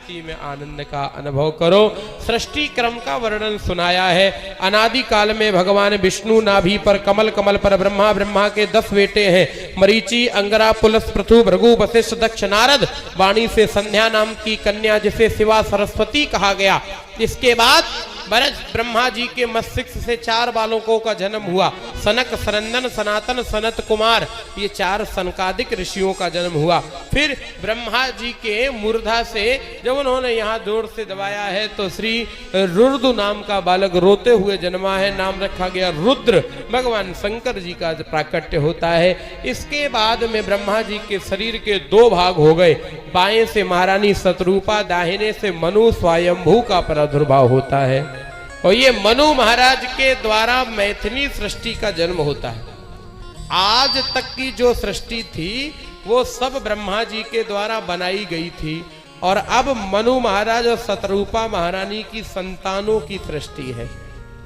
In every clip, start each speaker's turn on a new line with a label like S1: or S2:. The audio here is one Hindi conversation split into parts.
S1: सृष्टि में आनंद का अनुभव करो। सृष्टि क्रम का वर्णन सुनाया है। अनादि काल में भगवान विष्णु नाभि पर कमल, कमल पर ब्रह्मा, ब्रह्मा के 10 बेटे हैं, मरीचि, अंगरा, पुलस, पृथु, भृगु, वशिष्ठ, दक्ष, नारद। वाणी से संध्या नाम की कन्या जिसे शिवा सरस्वती कहा गया। इसके बाद बरज ब्रह्मा जी के मस्तिष्क से 4 बालकों का जन्म हुआ। सनक, सनंदन, सनातन, सनत कुमार, ये 4 सनकादिक ऋषियों का जन्म हुआ। फिर ब्रह्मा जी के मूर्धा से जब उन्होंने यहाँ जोर से दबाया है तो श्री रुद्र नाम का बालक रोते हुए जन्मा है। नाम रखा गया रुद्र। भगवान शंकर जी का प्राकट्य होता है। इसके बाद में ब्रह्मा जी के शरीर के 2 भाग हो गए। बाएं से महारानी शतरूपा, दाहिने से मनु स्वयंभू का प्रादुर्भाव होता है। और ये मनु महाराज के द्वारा मैथिली सृष्टि का जन्म होता है। आज तक की जो सृष्टि थी वो सब ब्रह्मा जी के द्वारा बनाई गई थी। और अब मनु महाराज और शतरूपा महारानी की संतानों की सृष्टि है।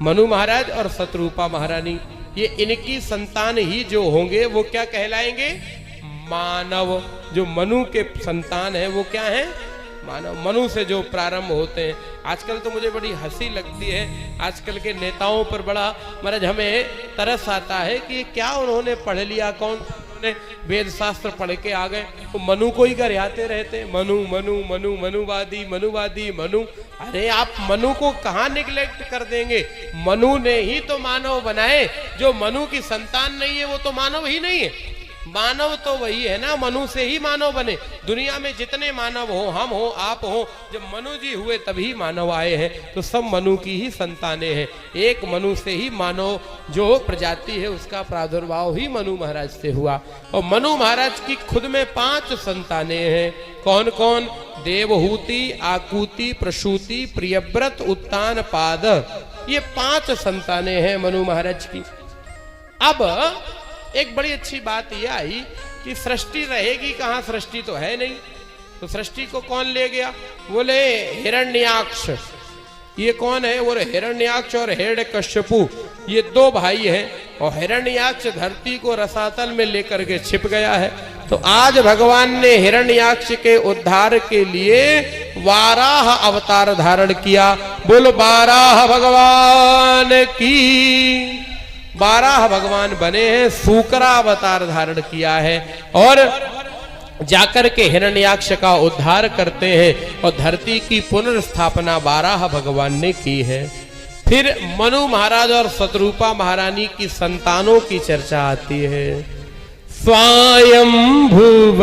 S1: मनु महाराज और शतरूपा महारानी, ये इनकी संतान ही जो होंगे वो क्या कहलाएंगे? मानव। जो मनु के संतान है वो क्या है? मानव। मनु से जो प्रारंभ होते हैं। आजकल तो मुझे बड़ी हंसी लगती है, आजकल के नेताओं पर बड़ा महाराज हमें तरस आता है कि क्या उन्होंने पढ़ लिया, कौन उन्होंने वेद शास्त्र पढ़ के आ गए, तो मनु को ही गरियाते रहते। मनु मनु मनु मनुवादी मनुवादी मनु। अरे आप मनु को कहाँ निग्लेक्ट कर देंगे? मनु ने ही तो मानव बनाए। जो मनु की संतान नहीं है वो तो मानव ही नहीं है। मानव तो वही है ना, मनु से ही मानव बने। दुनिया में जितने मानव हो, हम हो, आप हो, जब मनु जी हुए तभी मानव आए हैं। तो सब मनु की ही संतानें हैं। एक मनु से ही मानव जो प्रजाति है उसका प्रादुर्भाव ही मनु महाराज से हुआ। और मनु महाराज की खुद में 5 संतानें हैं। कौन कौन? देवहूति, आकुति, प्रसूति, प्रियव्रत, उत्तान पाद। ये 5 संतानें हैं मनु महाराज की। अब एक बड़ी अच्छी बात यह आई कि सृष्टि रहेगी कहाँ? सृष्टि तो है नहीं। तो सृष्टि को कौन ले गया? बोले हिरण्याक्ष। ये कौन है? वो हिरण्याक्ष और हिरण्यकश्यपु, ये 2 भाई हैं। और हिरण्याक्ष धरती को रसातल में लेकर के छिप गया है। तो आज भगवान ने हिरण्याक्ष के उद्धार के लिए वाराह अवतार धारण किया। बोलो वाराह भगवान की। 12 भगवान बने हैं, सूकरा अवतार धारण किया है और जाकर के हिरण्याक्ष का उद्धार करते हैं। और धरती की पुनर्स्थापना 12 भगवान ने की है। फिर मनु महाराज और शतरूपा महारानी की संतानों की चर्चा आती है। स्वयंभुव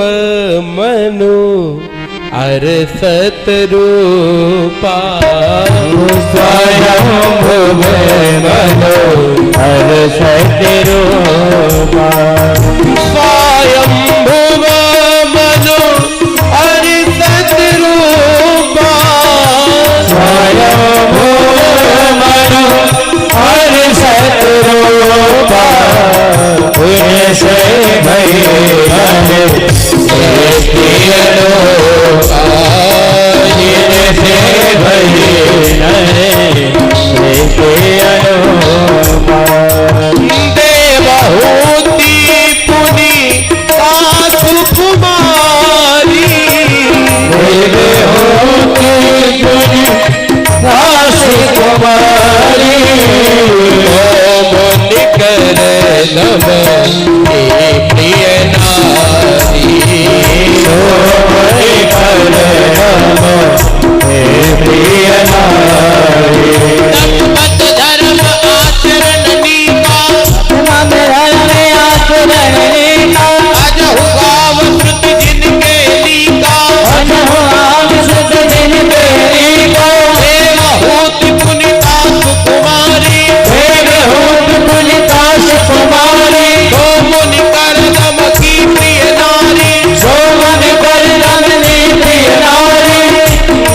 S1: मनु अर शतरूपा,
S2: स्वयंभुव मनु अर शतरूपा,
S1: स्वयंभुव मनु अर शतरूपा,
S2: स्वयंभुव मनु अर शतरूपा, उनसे भई बने
S1: देवहूति पुनि सासु कुमारी,
S2: देवहूति पुनि सासु कुमारी,
S1: मुनि कर नम प्रिय नारी,
S2: मुनि कर नम प्रिय नारी।
S1: तत्पत धर्म आचरण नीका, अजहु गाव श्रुति जिनके लीका, देवहूति पुनि सासु कुमारी, दो मुनि कर नम की प्रिय नारी,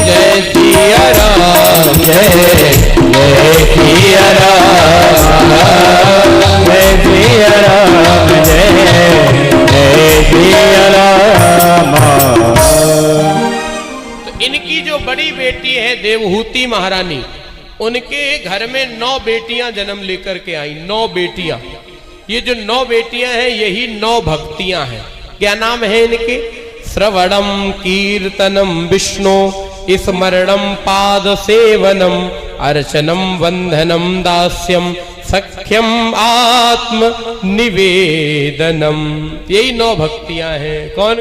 S1: जय सिया राम
S2: जय जय सिया राम, जय सिया राम, जय जय सिया राम।
S1: तो इनकी जो बड़ी बेटी है देवहूति महारानी, उनके घर में 9 बेटियां जन्म लेकर के आई। 9 बेटियां। ये जो 9 बेटियां हैं यही 9 भक्तियां हैं। क्या नाम है इनके? श्रवणम कीर्तनम विष्णु स्मरणम पाद सेवनम अर्चनम वंदनम दास्यम सख्यम आत्म निवेदनम। यही 9 भक्तियां हैं। कौन